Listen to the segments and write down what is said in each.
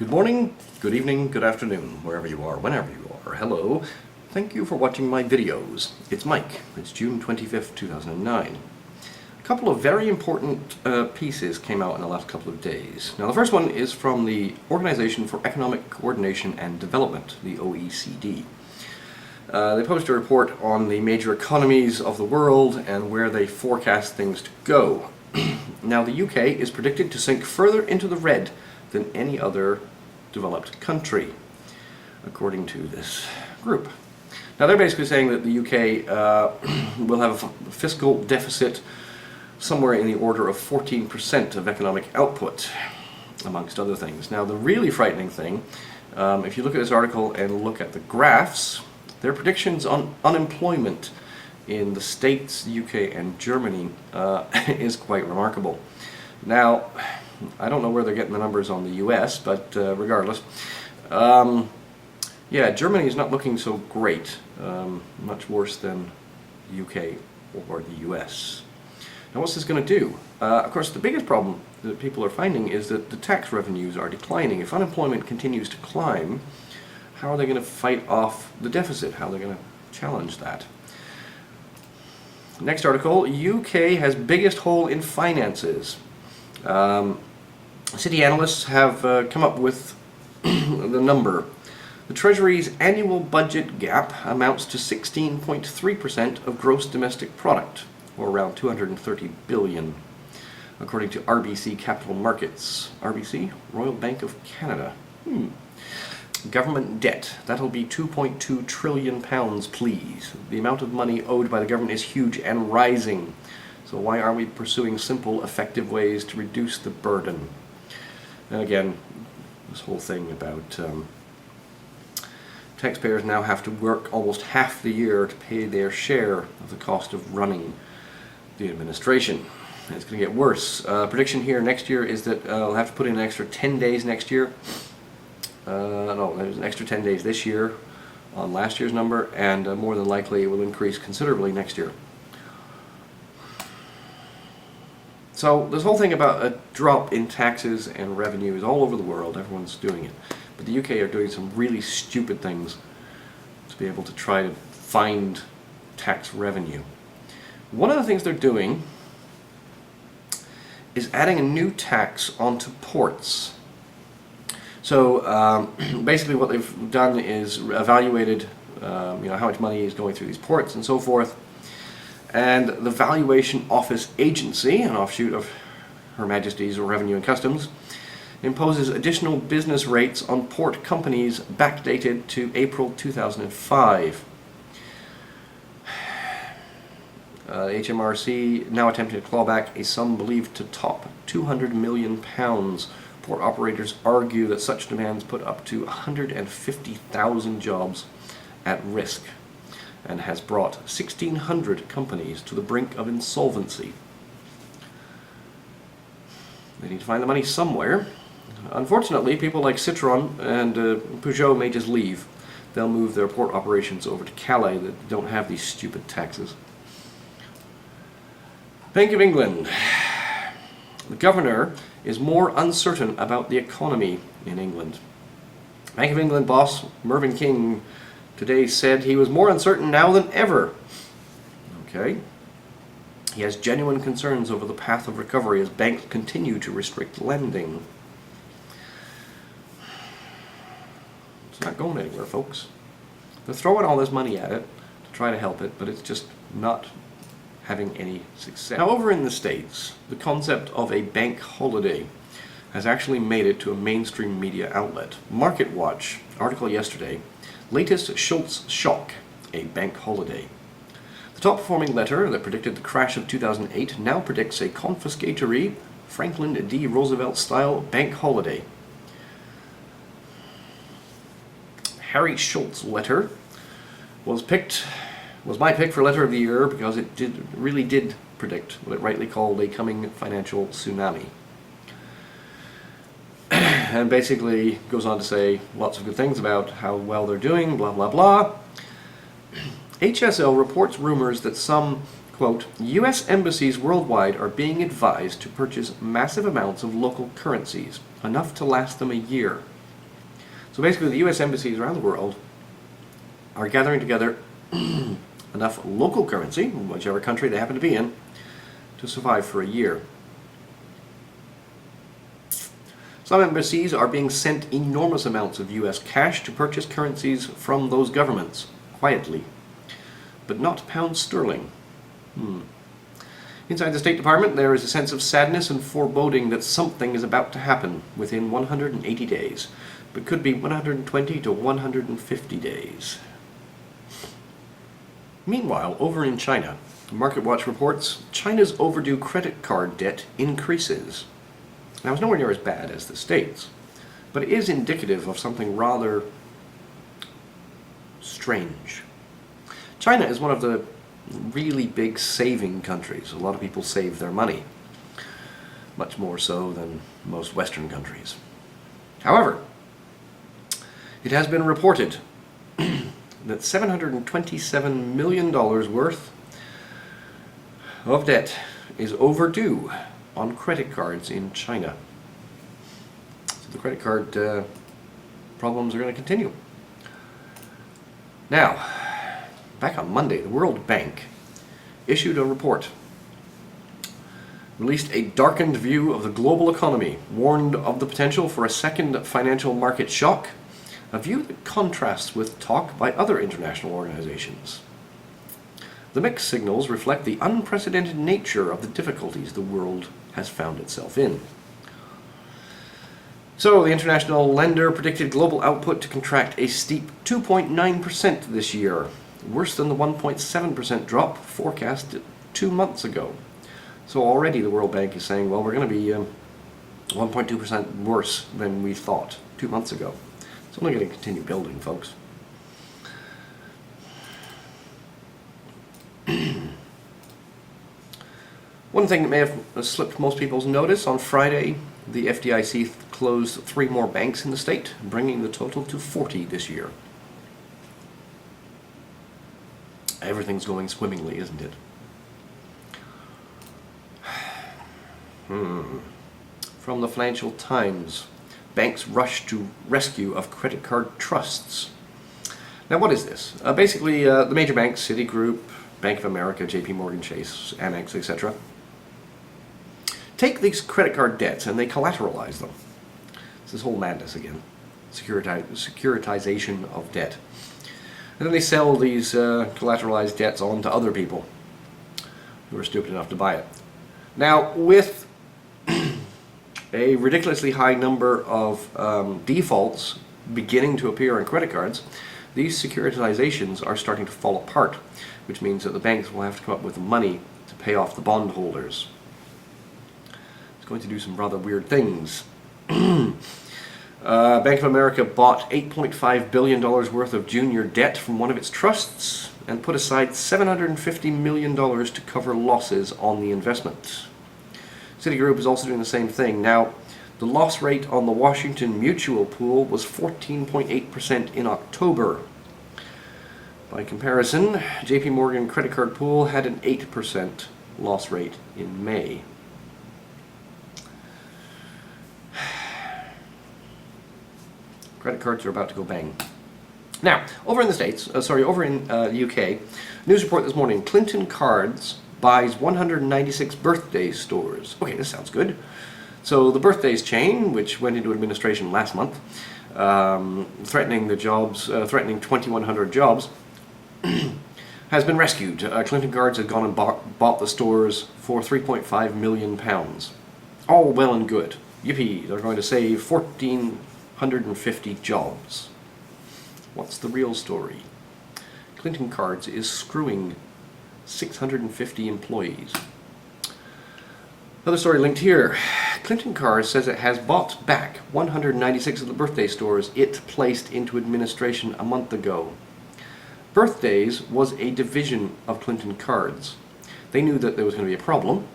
Good morning, good evening, good afternoon, wherever you are, whenever you are. Hello. Thank you for watching my videos. It's Mike. It's June 25th, 2009. A couple of very important pieces came out in the last couple of days. Now the first one is from the Organization for Economic Coordination and Development, the OECD. They published a report on the major economies of the world and where they forecast things to go. Now the UK is predicted to sink further into the red than any other developed country, according to this group. Now they're basically saying that the UK will have a fiscal deficit somewhere in the order of 14% of economic output, amongst other things. Now the really frightening thing, if you look at this article and look at the graphs, their predictions on unemployment in the States, UK and Germany is quite remarkable. Now, I don't know where they're getting the numbers on the US, but regardless, yeah, Germany is not looking so great, much worse than UK or the US. Now what's this going to do? Of course, the biggest problem that people are finding is that the tax revenues are declining. If unemployment continues to climb, how are they going to fight off the deficit? How are they going to challenge that? Next article, UK has biggest hole in finances. City analysts have come up with the number. The Treasury's annual budget gap amounts to 16.3% of gross domestic product, or around 230 billion, according to RBC Capital Markets. RBC? Royal Bank of Canada. Government debt. That'll be 2.2 trillion pounds, please. The amount of money owed by the government is huge and rising. So why aren't we pursuing simple, effective ways to reduce the burden? And again, this whole thing about taxpayers now have to work almost half the year to pay their share of the cost of running the administration. And it's going to get worse. Prediction here next year is that we'll have to put in an extra 10 days next year. No, there's an extra 10 days this year on last year's number, and more than likely it will increase considerably next year. So this whole thing about a drop in taxes and revenue is all over the world. Everyone's doing it. But the UK are doing some really stupid things to be able to try to find tax revenue. One of the things they're doing is adding a new tax onto ports. So basically what they've done is evaluated how much money is going through these ports and so forth. And the Valuation Office Agency, an offshoot of Her Majesty's Revenue and Customs, imposes additional business rates on port companies backdated to April 2005. HMRC now attempting to claw back a sum believed to top £200 million. Port operators argue that such demands put up to 150,000 jobs at risk and has brought 1,600 companies to the brink of insolvency. They need to find the money somewhere. Unfortunately, people like Citroën and Peugeot may just leave. They'll move their port operations over to Calais that don't have these stupid taxes. Bank of England. The governor is more uncertain about the economy in England. Bank of England boss Mervyn King today said he was more uncertain now than ever. Okay. He has genuine concerns over the path of recovery as banks continue to restrict lending. It's not going anywhere, folks. They're throwing all this money at it to try to help it, but it's just not having any success. Now over in the States, the concept of a bank holiday has actually made it to a mainstream media outlet. Market Watch, article yesterday, latest Schultz Shock, a bank holiday. The top-performing letter that predicted the crash of 2008 now predicts a confiscatory Franklin D. Roosevelt-style bank holiday. Harry Schultz letter was my pick for letter of the year because it really did predict what it rightly called a coming financial tsunami. And basically goes on to say lots of good things about how well they're doing, blah blah blah. HSL reports rumors that some, quote, U.S. embassies worldwide are being advised to purchase massive amounts of local currencies, enough to last them a year. So basically the US embassies around the world are gathering together enough local currency, whichever country they happen to be in, to survive for a year. Some embassies are being sent enormous amounts of US cash to purchase currencies from those governments, quietly, but not pound sterling. Inside the State Department, there is a sense of sadness and foreboding that something is about to happen within 180 days, but could be 120 to 150 days. Meanwhile, over in China, MarketWatch reports China's overdue credit card debt increases. Now, it's nowhere near as bad as the States, but it is indicative of something rather strange. China is one of the really big saving countries. A lot of people save their money, much more so than most Western countries. However, it has been reported that $727 million worth of debt is overdue on credit cards in China. So the credit card problems are going to continue. Now, back on Monday, the World Bank issued a report, released a darkened view of the global economy, warned of the potential for a second financial market shock, a view that contrasts with talk by other international organizations. The mixed signals reflect the unprecedented nature of the difficulties the world has found itself in. So, the international lender predicted global output to contract a steep 2.9% this year, worse than the 1.7% drop forecast 2 months ago. So already the World Bank is saying, well, we're going to be 1.2% worse than we thought 2 months ago. It's only going to continue building, folks. One thing that may have slipped most people's notice, on Friday, the FDIC closed 3 more banks in the state, bringing the total to 40 this year. Everything's going swimmingly, isn't it? From the Financial Times, banks rush to rescue of credit card trusts. Now, what is this? Basically, the major banks, Citigroup, Bank of America, JP Morgan Chase, Amex, etc., take these credit card debts and they collateralize them. It's this whole madness again. Securitization of debt. And then they sell these collateralized debts on to other people who are stupid enough to buy it. Now, with a ridiculously high number of defaults beginning to appear on credit cards, these securitizations are starting to fall apart, which means that the banks will have to come up with the money to pay off the bondholders. It's going to do some rather weird things. Bank of America bought $8.5 billion worth of junior debt from one of its trusts and put aside $750 million to cover losses on the investment. Citigroup is also doing the same thing. Now, the loss rate on the Washington Mutual pool was 14.8% in October. By comparison, JP Morgan credit card pool had an 8% loss rate in May. Credit cards are about to go bang. Now, over in the States, over in the UK, news report this morning, Clinton Cards buys 196 birthday stores. Okay, this sounds good. So the birthdays chain, which went into administration last month, threatening 2,100 jobs, has been rescued. Clinton Cards had gone and bought the stores for £3.5 million. All well and good. Yippee, they're going to save 1,450 jobs. What's the real story? Clinton Cards is screwing 650 employees. Another story linked here. Clinton Cards says it has bought back 196 of the birthday stores it placed into administration a month ago. Birthdays was a division of Clinton Cards. They knew that there was going to be a problem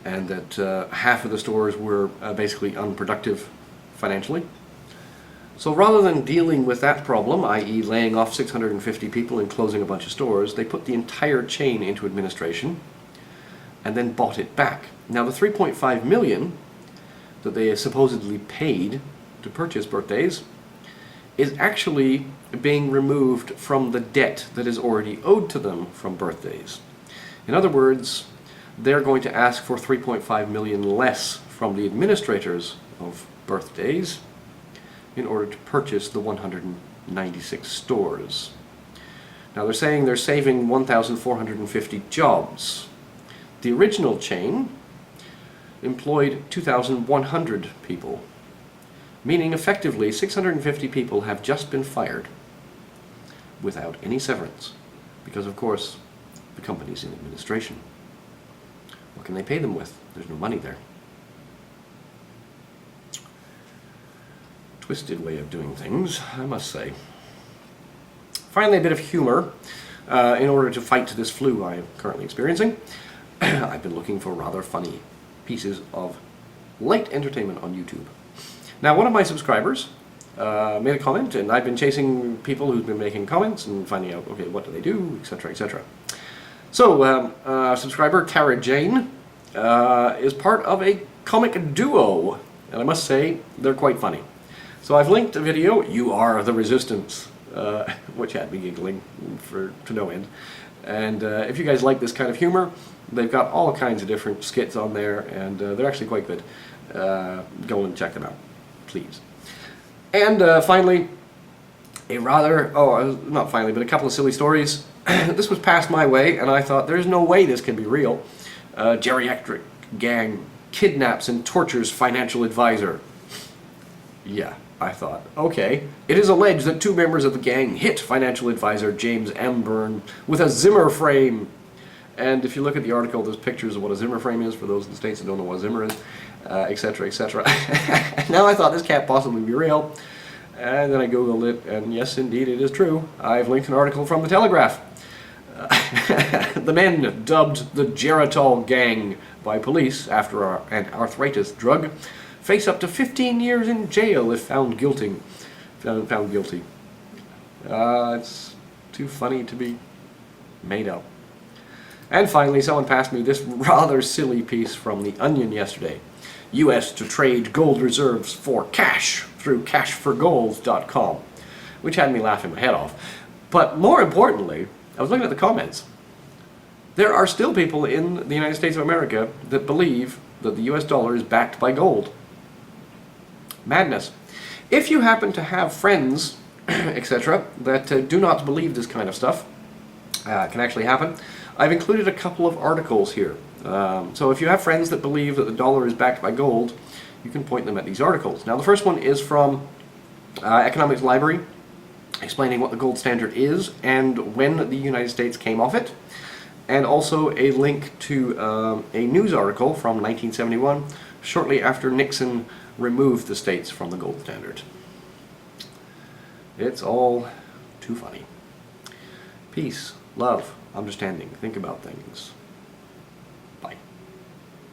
and that half of the stores were basically unproductive financially. So rather than dealing with that problem, i.e. laying off 650 people and closing a bunch of stores, they put the entire chain into administration and then bought it back. Now the $3.5 million that they supposedly paid to to purchase birthdays is actually being removed from the debt that is already owed to them from birthdays. In other words, they're going to ask for 3.5 million less from the administrators of birthdays in order to purchase the 196 stores. Now they're saying they're saving 1,450 jobs. The original chain employed 2,100 people, meaning effectively 650 people have just been fired without any severance, because of course the company's in administration. What can they pay them with? There's no money there. Twisted way of doing things, I must say. Finally, a bit of humor in order to fight this flu I am currently experiencing. I've been looking for rather funny pieces of light entertainment on YouTube. Now, one of my subscribers made a comment, and I've been chasing people who've been making comments and finding out, okay, what do they do, etc., etc. So, subscriber Cara Jane is part of a comic duo, and I must say, they're quite funny. So I've linked a video, You Are the Resistance, which had me giggling to no end. And if you guys like this kind of humor, they've got all kinds of different skits on there, and they're actually quite good. Go and check them out, please. And finally, not finally, but a couple of silly stories. This was passed my way, and I thought, there's no way this can be real. Geriatric gang kidnaps and tortures financial advisor. Yeah, I thought, okay. It is alleged that 2 members of the gang hit financial advisor James Amburn with a Zimmer frame. And if you look at the article, there's pictures of what a Zimmer frame is for those in the States that don't know what a Zimmer is, etc., etc. Now I thought this can't possibly be real. And then I Googled it, and yes, indeed, it is true. I've linked an article from the Telegraph. The men dubbed the Geritol gang by police after an arthritis drug face up to 15 years in jail if found guilty. It's too funny to be made up. And finally, someone passed me this rather silly piece from The Onion yesterday. U.S. to trade gold reserves for cash through cashforgold.com, which had me laughing my head off. But more importantly, I was looking at the comments. There are still people in the United States of America that believe that the US dollar is backed by gold. Madness. If you happen to have friends, etc., that do not believe this kind of stuff can actually happen, I've included a couple of articles here. So if you have friends that believe that the dollar is backed by gold, you can point them at these articles. Now the first one is from Economics Library, explaining what the gold standard is and when the United States came off it, and also a link to a news article from 1971, shortly after Nixon removed the states from the gold standard. It's all too funny. Peace, love, understanding, think about things.